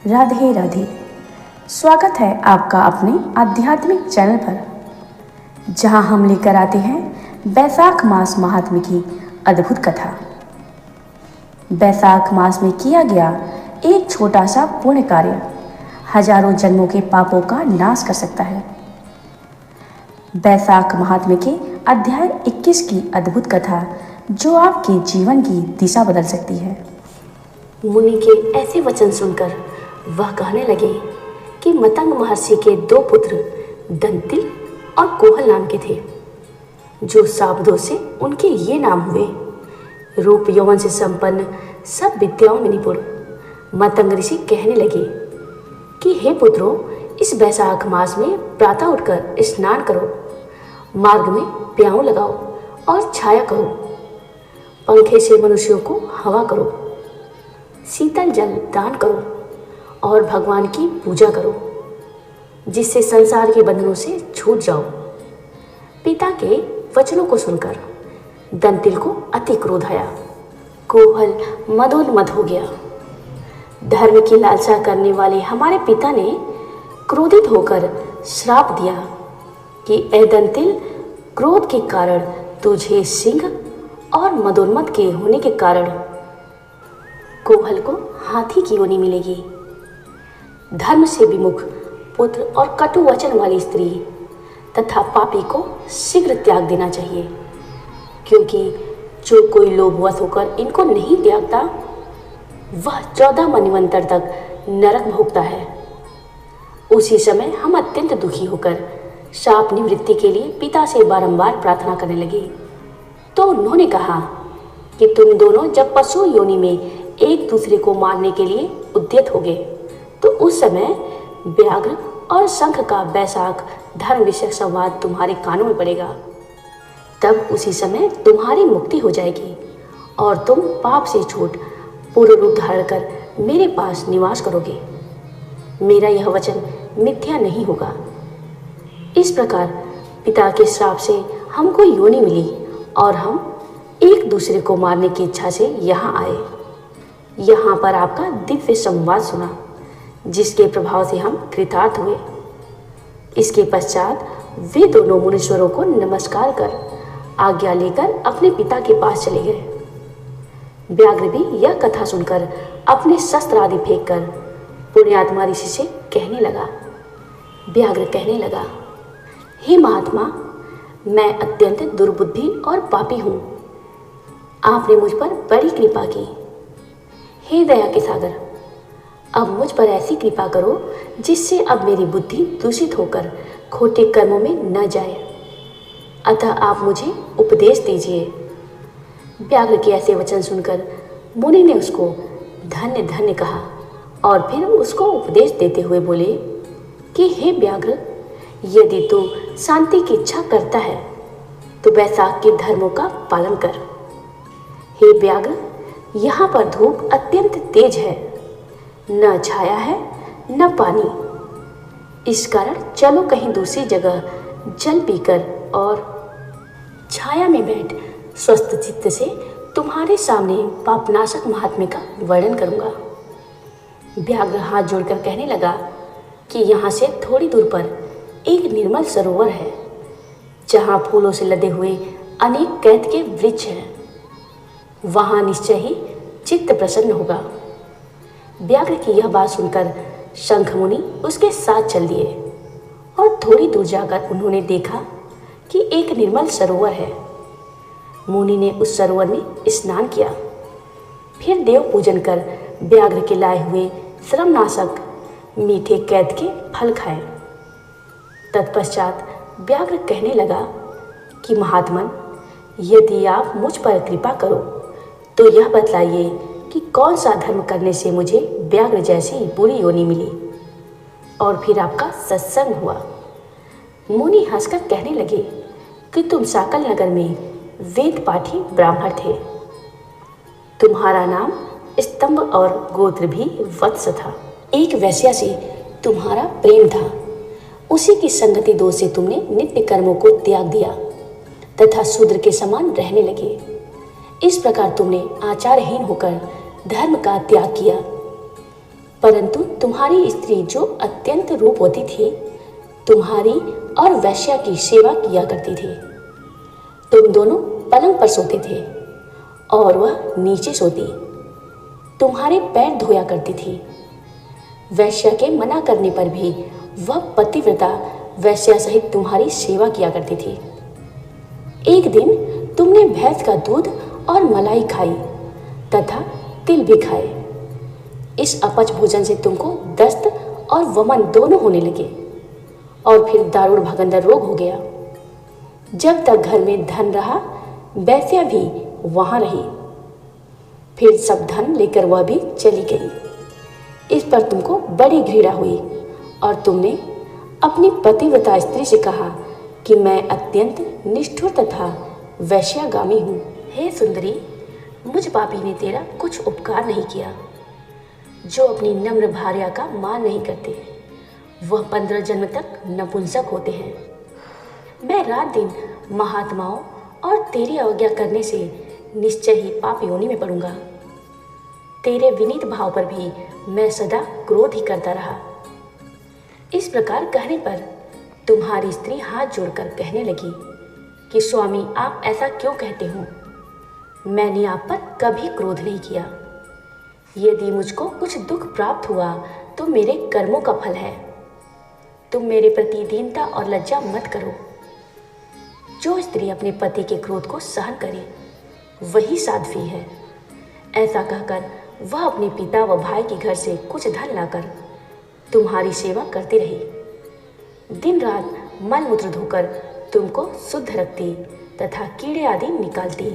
राधे राधे। स्वागत है आपका अपने आध्यात्मिक चैनल पर, जहां हम लेकर आते हैं बैसाख मास महात्म्य की अद्भुत कथा। बैसाख मास में किया गया एक छोटा सा पुण्य कार्य हजारों जन्मों के पापों का नाश कर सकता है। बैसाख महात्म्य के अध्याय 21 की अद्भुत कथा जो आपके जीवन की दिशा बदल सकती है। मुनि के ऐसे वचन सुनकर वह कहने लगे कि मतंग महर्षि के 2 पुत्र दंतिल और कोहल नाम के थे, जो शाब्दों से उनके ये नाम हुए। रूप यौवन से संपन्न, सब विद्याओं में निपुण। मतंग ऋषि कहने लगे कि हे पुत्रों, इस बैसाख मास में प्रातः उठकर स्नान करो, मार्ग में प्याऊ लगाओ और छाया करो, पंखे से मनुष्यों को हवा करो, शीतल जल दान करो और भगवान की पूजा करो, जिससे संसार के बंधनों से छूट जाओ। पिता के वचनों को सुनकर दंतिल को अति क्रोध आया। कोहल मदोन्मद हो गया। धर्म की लालसा करने वाले हमारे पिता ने क्रोधित होकर श्राप दिया कि ए दंतिल, क्रोध के कारण तुझे सिंह और मदोन्मद के होने के कारण कोहल को हाथी की योनि मिलेगी। धर्म से विमुख पुत्र और कटु वचन वाली स्त्री तथा पापी को शीघ्र त्याग देना चाहिए, क्योंकि जो कोई लोभवश होकर इनको नहीं त्यागता वह 14 मन्वंतर तक नरक भोगता है। उसी समय हम अत्यंत दुखी होकर शाप निवृत्ति के लिए पिता से बारंबार प्रार्थना करने लगे। तो उन्होंने कहा कि तुम दोनों जब पशु योनि में एक दूसरे को मारने के लिए उद्यत होगे, तो उस समय व्याघ्र और शंख का बैसाख धर्म विषयक संवाद तुम्हारे कानों में पड़ेगा। तब उसी समय तुम्हारी मुक्ति हो जाएगी और तुम पाप से छूट पूर्ण रूप धारण कर मेरे पास निवास करोगे। मेरा यह वचन मिथ्या नहीं होगा। इस प्रकार पिता के श्राप से हमको योनि मिली और हम एक दूसरे को मारने की इच्छा से यहाँ आए। यहाँ पर आपका दिव्य संवाद सुना, जिसके प्रभाव से हम कृतार्थ हुए। इसके पश्चात वे दोनों मुनीश्वरों को नमस्कार कर आज्ञा लेकर अपने पिता के पास चले गए। व्याघ्र भी यह कथा सुनकर अपने शस्त्र आदि फेंक कर पुण्यात्मा ऋषि से कहने लगा। व्याघ्र कहने लगा, हे महात्मा, मैं अत्यंत दुर्बुद्धि और पापी हूँ। आपने मुझ पर बड़ी कृपा की। हे दया के सागर, अब मुझ पर ऐसी कृपा करो जिससे अब मेरी बुद्धि दूषित होकर खोटे कर्मों में न जाए। अतः आप मुझे उपदेश दीजिए। व्याघ्र के ऐसे वचन सुनकर मुनि ने उसको धन्य धन्य कहा और फिर उसको उपदेश देते हुए बोले कि हे व्याघ्र, यदि तू शांति की इच्छा करता है तो बैसाख के धर्मों का पालन कर। हे व्याघ्र, यहाँ पर धूप अत्यंत तेज है, न छाया है न पानी। इस कारण चलो कहीं दूसरी जगह जल पीकर और छाया में बैठ स्वस्थ चित्त से तुम्हारे सामने पापनाशक महात्म्य का वर्णन करूंगा। व्याघ्र हाथ जोड़कर कहने लगा कि यहाँ से थोड़ी दूर पर एक निर्मल सरोवर है, जहाँ फूलों से लदे हुए अनेक कैत के वृक्ष हैं। वहाँ निश्चय ही चित्त प्रसन्न होगा। व्याघ्र की यह बात सुनकर शंख मुनि उसके साथ चल दिए और थोड़ी दूर जाकर उन्होंने देखा कि एक निर्मल सरोवर है। मुनि ने उस सरोवर में स्नान किया, फिर देव पूजन कर व्याघ्र के लाए हुए श्रमनाशक मीठे कैद के फल खाए। तत्पश्चात व्याघ्र कहने लगा कि महात्मन, यदि आप मुझ पर कृपा करो तो यह बतलाइए कि कौन सा धर्म करने से मुझे व्याघ्र जैसी बुरी योनि मिली और फिर आपका सत्संग हुआ। मुनि हंसकर कहने लगे कि तुम साकल नगर में वेद पाठी ब्राह्मण थे। तुम्हारा नाम स्तंभ और गोत्र भी वत्स था। एक वैश्या से तुम्हारा प्रेम था। उसी की संगति दोष से तुमने नित्य कर्मों को त्याग दिया तथा शूद्र के समान रहने लगे। इस प्रकार तुमने आचारहीन होकर धर्म का त्याग किया। परंतु तुम्हारी स्त्री जो अत्यंत रूपवती थी तुम्हारी और वैश्या की सेवा किया करती थी। तुम दोनों पलंग पर सोते थे और वह नीचे सोती, तुम्हारे पैर धोया करती थी। वैश्या के मना करने पर भी वह पतिव्रता वैश्या सहित तुम्हारी सेवा किया करती थी। एक दिन तुमने भैंस का दूध और मलाई खाई तथा तिल भी खाए। इस अपच भोजन से तुमको दस्त और वमन दोनों होने लगे और फिर दारुण भगंदर रोग हो गया। जब तक घर में धन रहा वैश्या भी वहां रही, फिर सब धन लेकर वह भी चली गई। इस पर तुमको बड़ी घृणा हुई और तुमने अपनी पतिव्रता स्त्री से कहा कि मैं अत्यंत निष्ठुर तथा वैश्यागामी हूँ। हे सुंदरी, मुझ पापी ने तेरा कुछ उपकार नहीं किया। जो अपनी नम्र भार्या का मान नहीं करते वह 15 जन्म तक नपुंसक होते हैं। मैं रात दिन महात्माओं और तेरी अवज्ञा करने से निश्चय ही पाप योनि में पड़ूंगा। तेरे विनीत भाव पर भी मैं सदा क्रोध ही करता रहा। इस प्रकार कहने पर तुम्हारी स्त्री हाथ जोड़कर कहने लगी कि स्वामी, आप ऐसा क्यों कहते हो? मैंने आप पर कभी क्रोध नहीं किया। यदि मुझको कुछ दुख प्राप्त हुआ तो मेरे कर्मों का फल है। तुम मेरे प्रति दीनता और लज्जा मत करो। जो स्त्री अपने पति के क्रोध को सहन करे वही साध्वी है। ऐसा कहकर वह अपने पिता व भाई के घर से कुछ धन लाकर तुम्हारी सेवा करती रही। दिन रात मल मूत्र धोकर तुमको शुद्ध रखती तथा कीड़े आदि निकालती।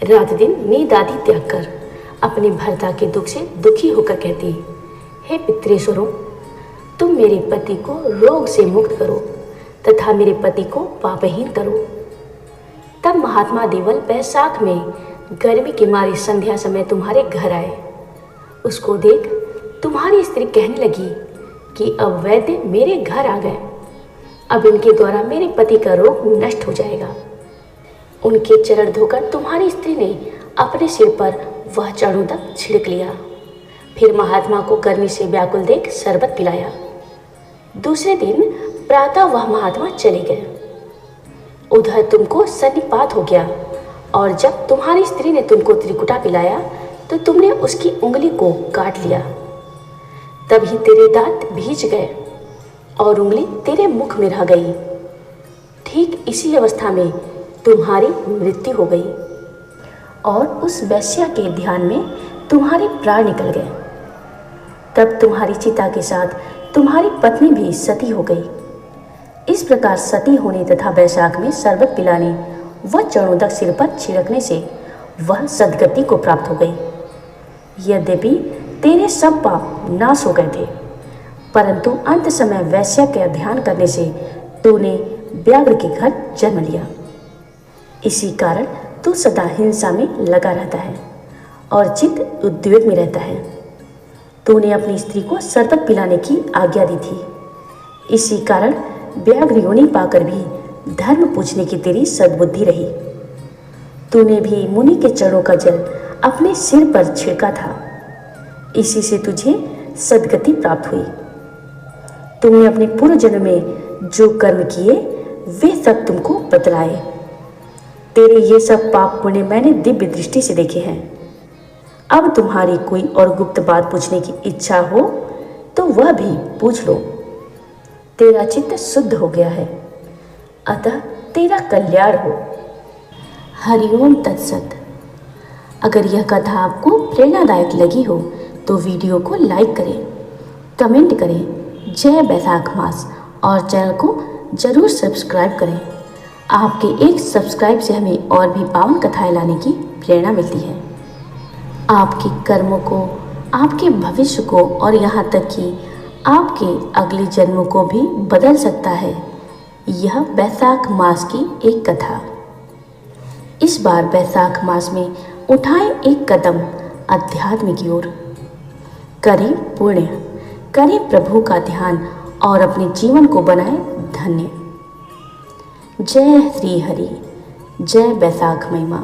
रात दिन नींद आदि त्याग कर अपने भर्ता के दुख से दुखी होकर कहती, हे पितृेश्वरों, तुम मेरे पति को रोग से मुक्त करो तथा मेरे पति को पापहीन करो। तब महात्मा देवल बैसाख में गर्मी की मारी संध्या समय तुम्हारे घर आए। उसको देख तुम्हारी स्त्री कहने लगी कि अब वैद्य मेरे घर आ गए, अब इनके द्वारा मेरे पति का रोग नष्ट हो जाएगा। उनके चरण धोकर तुम्हारी स्त्री ने अपने सिर पर वह चरणोदक छिड़क लिया। फिर महात्मा को गर्मी से व्याकुल देख शरबत पिलाया। दूसरे दिन प्रातः वह महात्मा चले गए। उधर तुमको सन्निपात हो गया और जब तुम्हारी स्त्री ने तुमको त्रिकुटा पिलाया तो तुमने उसकी उंगली को काट लिया। तभी तेरे दांत भीज गए और उंगली तेरे मुख में रह गई। ठीक इसी अवस्था में तुम्हारी मृत्यु हो गई और उस वैश्या के ध्यान में तुम्हारे प्राण निकल गए। तब तुम्हारी चिता के साथ तुम्हारी पत्नी भी सती हो गई। इस प्रकार सती होने तथा वैशाख में शरबत पिलाने व चरणोदक सिर पर छिड़कने से वह सदगति को प्राप्त हो गई। यद्यपि तेरे सब पाप नाश हो गए थे, परंतु अंत समय वैश्या का ध्यान करने से तूने व्याघ्र के घर जन्म लिया। इसी कारण तू सदा हिंसा में लगा रहता है और चित्त उद्वेग में रहता है। तूने अपनी स्त्री को शरबत पिलाने की आज्ञा दी थी। इसी कारण व्याघ्र योनि पाकर भी धर्म पूछने की तेरी सद्बुद्धि रही। तूने भी मुनि के चरणों का जल अपने सिर पर छिड़का था, इसी से तुझे सद्गति प्राप्त हुई। तुमने अपने पूर्व जन्म में जो कर्म किए वे सब तुमको बतलाए। तेरे ये सब पाप पुण्य मैंने दिव्य दृष्टि से देखे हैं। अब तुम्हारी कोई और गुप्त बात पूछने की इच्छा हो तो वह भी पूछ लो। तेरा चित्त शुद्ध हो गया है, अतः तेरा कल्याण हो। हरिओम तत्सत। अगर यह कथा आपको प्रेरणादायक लगी हो तो वीडियो को लाइक करें, कमेंट करें जय बैसाख मास और चैनल को जरूर सब्सक्राइब करें। आपके एक सब्सक्राइब से हमें और भी पावन कथाएं लाने की प्रेरणा मिलती है। आपके कर्मों को, आपके भविष्य को और यहाँ तक कि आपके अगले जन्मों को भी बदल सकता है यह बैसाख मास की एक कथा। इस बार बैसाख मास में उठाएं एक कदम अध्यात्म की ओर। करें पुण्य, करें प्रभु का ध्यान और अपने जीवन को बनाएं धन्य। जय श्री हरि, जय बैसाख महिमा।